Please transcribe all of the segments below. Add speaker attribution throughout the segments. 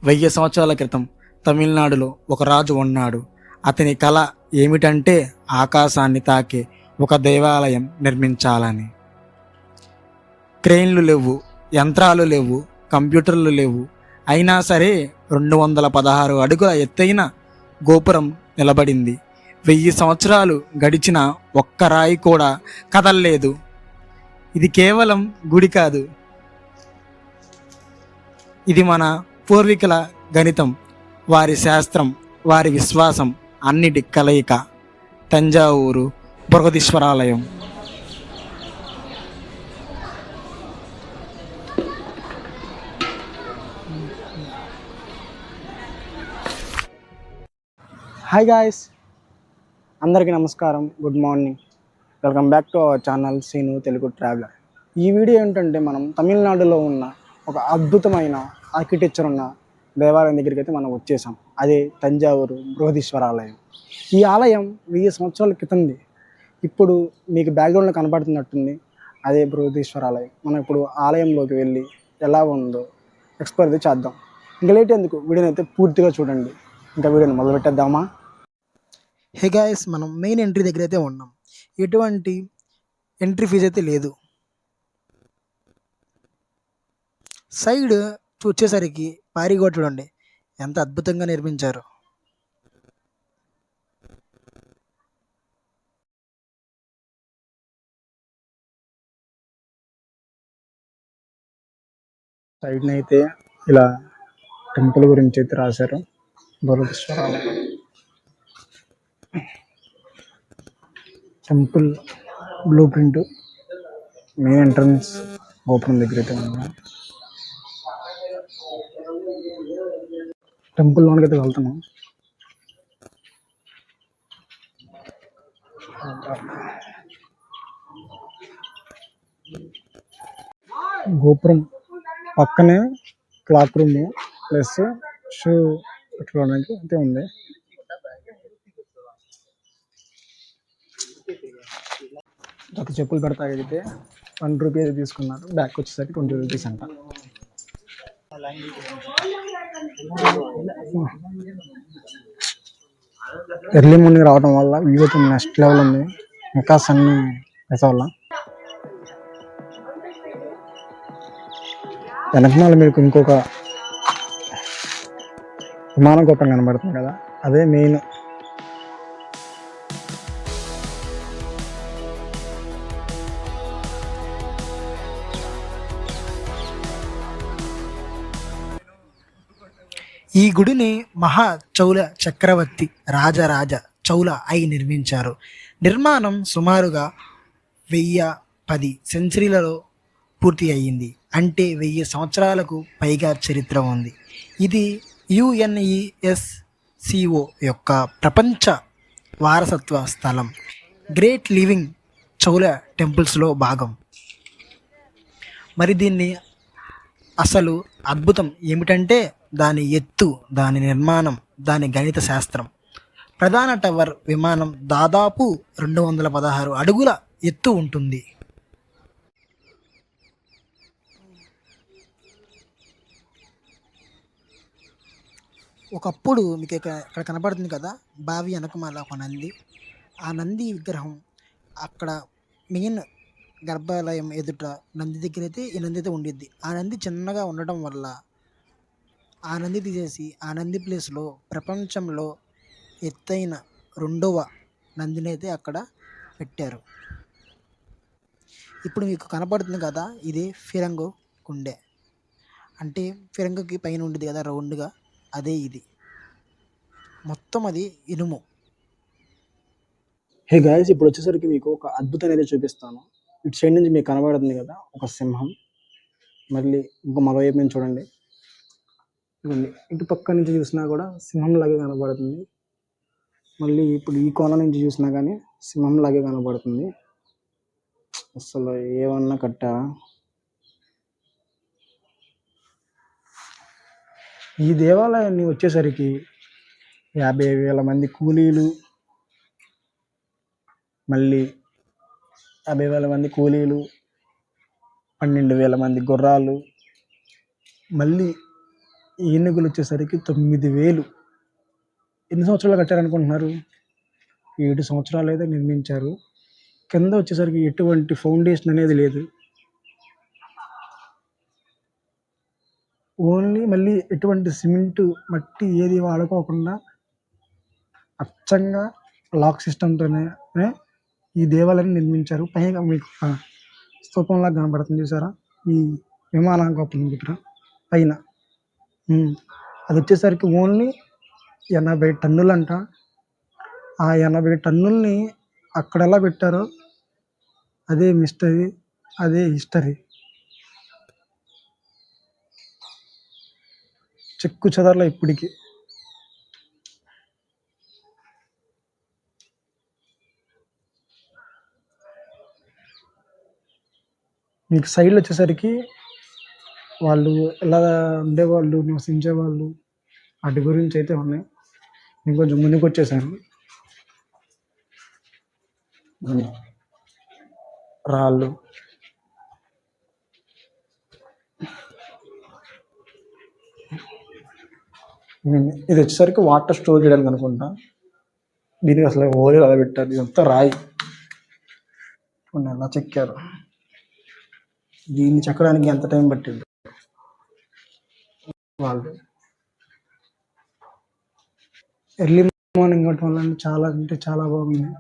Speaker 1: 1000 సంవత్సరాల క్రితం తమిళనాడులో ఒక రాజు ఉన్నాడు. అతని కల ఏమిటంటే ఆకాశాన్ని తాకే ఒక దేవాలయం నిర్మించాలని. క్రెయిన్లు లేవు, యంత్రాలు లేవు, కంప్యూటర్లు లేవు. అయినా సరే 216 అడుగుల ఎత్తైన గోపురం నిలబడింది. 1000 సంవత్సరాలు గడిచిన ఒక్క రాయి కూడా కదల్లేదు. ఇది కేవలం గుడి కాదు, ఇది మన పూర్వీకుల గణితం, వారి శాస్త్రం, వారి విశ్వాసం అన్నిటి కలయిక. తంజావూరు బృహదీశ్వరాలయం. హాయ్ గాయస్, అందరికీ నమస్కారం, good morning, welcome back to our channel Seenu Telugu traveller. ఈ వీడియో ఏంటంటే మనం తమిళనాడులో ఉన్న ఒక అద్భుతమైన ఆర్కిటెక్చర్ ఉన్న దేవాలయం దగ్గరికి అయితే మనం వచ్చేసాం. అదే తంజావూరు బృహదీశ్వరాలయం. ఈ ఆలయం 1000 సంవత్సరాల క్రితంది. ఇప్పుడు మీకు బ్యాక్గ్రౌండ్లో కనబడుతున్నట్టుంది అదే బృహదీశ్వరాలయం. మనం ఇప్పుడు ఆలయంలోకి వెళ్ళి ఎలా ఉందో ఎక్స్ప్లోర్ అయితే చేద్దాం. ఇంకా లేట్ ఎందుకు, వీడియోని అయితే పూర్తిగా చూడండి. ఇంకా వీడియోని మొదలు పెట్టేద్దామా? హే గాయస్, మనం మెయిన్ ఎంట్రీ దగ్గర అయితే ఉన్నాం. ఎటువంటి ఎంట్రీ ఫీజు అయితే లేదు. సైడ్ వచ్చేసరికి పారిగోడ చూడండి, ఎంత అద్భుతంగా నిర్మించారు. సైడ్ అయితే ఇలా టెంపుల్ గురించి అయితే రాశారు. Brihadeeswaralayam temple blueprint main entrance gopuram దగ్గర అయితే ఉన్నాం. టెంపుల్ లోనికి అయితే వెళ్తున్నాం. గోపురం పక్కనే క్లాక్ రూమ్ ప్లస్ షూ పెట్టుకోవడానికి అయితే ఉంది. ఒక చెప్పులు పెడతాయితే 1 రూపీ అయితే తీసుకున్నారు. బ్యాక్ వచ్చేసరికి 20 రూపీస్ అంట. ఎర్లీ మార్నింగ్ రావడం వల్ల వ్యూ అయితే నెక్స్ట్ లెవెల్ ఉంది. ఇంకా సన్ని వల్ల వెనకమాల మీకు ఇంకొక విమాన గోపురం కనబడుతుంది కదా, అదే మెయిన్. ఈ గుడిని మహా చౌల చక్రవర్తి రాజరాజ చౌల అయి నిర్మించారు. నిర్మాణం సుమారుగా 1010 సెంచరీలలో పూర్తి అయ్యింది. అంటే 1000 సంవత్సరాలకు పైగా చరిత్ర ఉంది. ఇది యుఎన్ఈఎస్సిఓ యొక్క ప్రపంచ వారసత్వ స్థలం. గ్రేట్ లివింగ్ చౌల టెంపుల్స్లో భాగం. మరి దీన్ని అసలు అద్భుతం ఏమిటంటే దాని ఎత్తు, దాని నిర్మాణం, దాని గణిత శాస్త్రం. ప్రధాన టవర్ విమానం దాదాపు 216 అడుగుల ఎత్తు ఉంటుంది. ఒకప్పుడు మీకు ఇక్కడ కనపడుతుంది కదా, బావి వెనకమాల ఒక నంది. ఆ నంది విగ్రహం అక్కడ మెయిన్ గర్భాలయం ఎదుట నంది దగ్గర అయితే ఈ నంది అయితే ఉండిద్ది. ఆ నంది చిన్నగా ఉండటం వల్ల ఆ నంది తీసేసి ఆ నంది ప్లేస్లో ప్రపంచంలో ఎత్తైన 2వ నందిని అయితే అక్కడ పెట్టారు. ఇప్పుడు మీకు కనపడుతుంది కదా, ఇది ఫిరంగు కుండే. అంటే ఫిరంగుకి పైన ఉండేది కదా రౌండ్గా, అదే ఇది. మొత్తం అది ఇనుము. హే గాయస్, ఇప్పుడు వచ్చేసరికి మీకు ఒక అద్భుతం అయితే చూపిస్తాను. ఇటు సైడ్ నుంచి మీకు కనబడుతుంది కదా ఒక సింహం. మళ్ళీ మరోవైపు నుంచి చూడండి, ఇటు పక్క నుంచి చూసినా కూడా సింహం లాగే కనబడుతుంది. మళ్ళీ ఇప్పుడు ఈ కోణ నుంచి చూసినా కానీ సింహం లాగే కనబడుతుంది. అసలు ఏమన్నా కట్టారా? ఈ దేవాలయాన్ని వచ్చేసరికి 50,000 మంది కూలీలు, మళ్ళీ 50,000 మంది కూలీలు, 12,000 మంది గుర్రాలు, మళ్ళీ ఏనుగులు వచ్చేసరికి 9,000. ఎన్ని సంవత్సరాలు కట్టారనుకుంటున్నారు? 7 సంవత్సరాలు అయితే నిర్మించారు. కింద వచ్చేసరికి ఎటువంటి ఫౌండేషన్ అనేది లేదు. ఓన్లీ మళ్ళీ ఎటువంటి సిమెంటు మట్టి ఏది వాడుకోకుండా అచ్చంగా లాక్ సిస్టమ్తోనే ఈ దేవాలయాన్ని నిర్మించారు. పైగా మీకు స్తూపంలా కనబడుతుంది చూసారా, ఈ విమాన గోపురం దగ్గర పైన. అది వచ్చేసరికి ఓన్లీ 80 టన్నులంట. ఆ 80 టన్నుల్ని అక్కడ ఎలా పెట్టారో అదే మిస్టరీ, అదే హిస్టరీ. చెక్కు చెదరలో ఇప్పటికి. మీకు సైడ్లో వచ్చేసరికి వాళ్ళు ఎలా ఉండేవాళ్ళు, నివసించేవాళ్ళు, వాటి గురించి అయితే ఉన్నాయి. నేను కొంచెం ముందుకు వచ్చేసాను. రాళ్ళు, ఇది వచ్చేసరికి వాటర్ స్టోర్ చేయడానికి అనుకుంటా. దీనికి అసలు ఓలి అలా పెట్టారు. ఇదంతా రాయి ఎలా చెక్కారు. దీన్ని చెక్కడానికి ఎంత టైం పట్టింది వాళ్ళు. ఎర్లీ మార్నింగ్ అవటం వల్ల చాలా అంటే చాలా బాగుంది.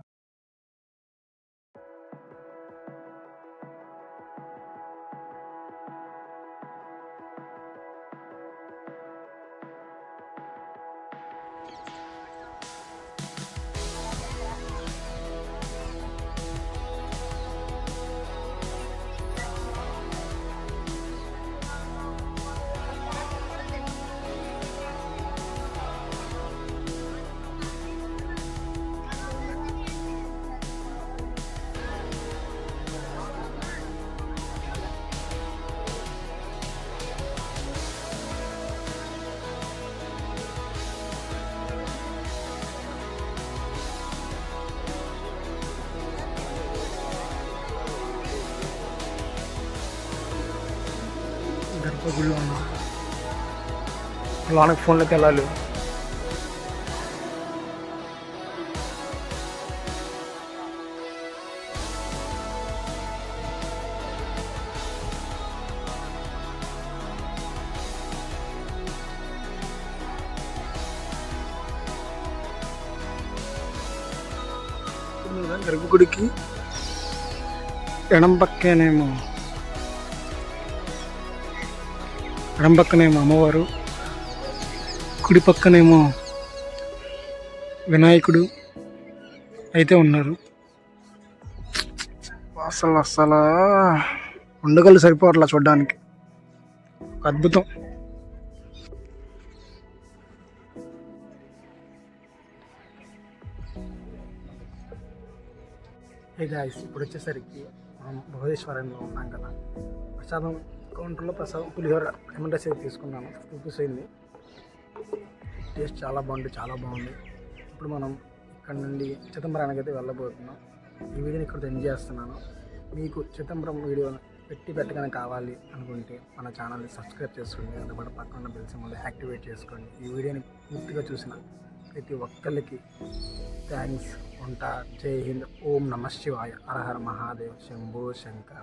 Speaker 1: గర్భగుడిలో ఉన్నా లోనకి ఫోన్లోకి వెళ్ళాలి. గర్భగుడికి ఎడం పక్కనేమో అమ్మవారు, కుడి పక్కనేమో వినాయకుడు అయితే ఉన్నారు. అసలు ఉండగలు సరిపోవట్లా చూడడానికి. అద్భుతం. ఇప్పుడు వచ్చేసరికి మనం బృహదేశ్వరంలో ఉన్నాం కదా. ప్రసాదం కౌంటర్లో ప్రసాదం పులిహోర ఎమ్మెల్యేస్ తీసుకున్నాను. 50 రూపీస్ అయింది. టేస్ట్ చాలా బాగుంది. ఇప్పుడు మనం ఇక్కడ నుండి చిదంబరానికి అయితే వెళ్ళబోతున్నాం. ఈ వీడియోని ఇక్కడ ఎంజాయ్ చేస్తున్నాను. మీకు చిదంబరం వీడియో పెట్టగానే కావాలి అనుకుంటే మన ఛానల్ని సబ్స్క్రైబ్ చేసుకోండి. అందుబాటు పక్కన బెల్ సింబల్ యాక్టివేట్ చేసుకోండి. ఈ వీడియోని పూర్తిగా చూసిన ప్రతి ఒక్కరికి థ్యాంక్స్. ఉంటా. జై హింద్. ఓం నమః శివాయ. హర హర మహాదేవ్. శంభో శంకర.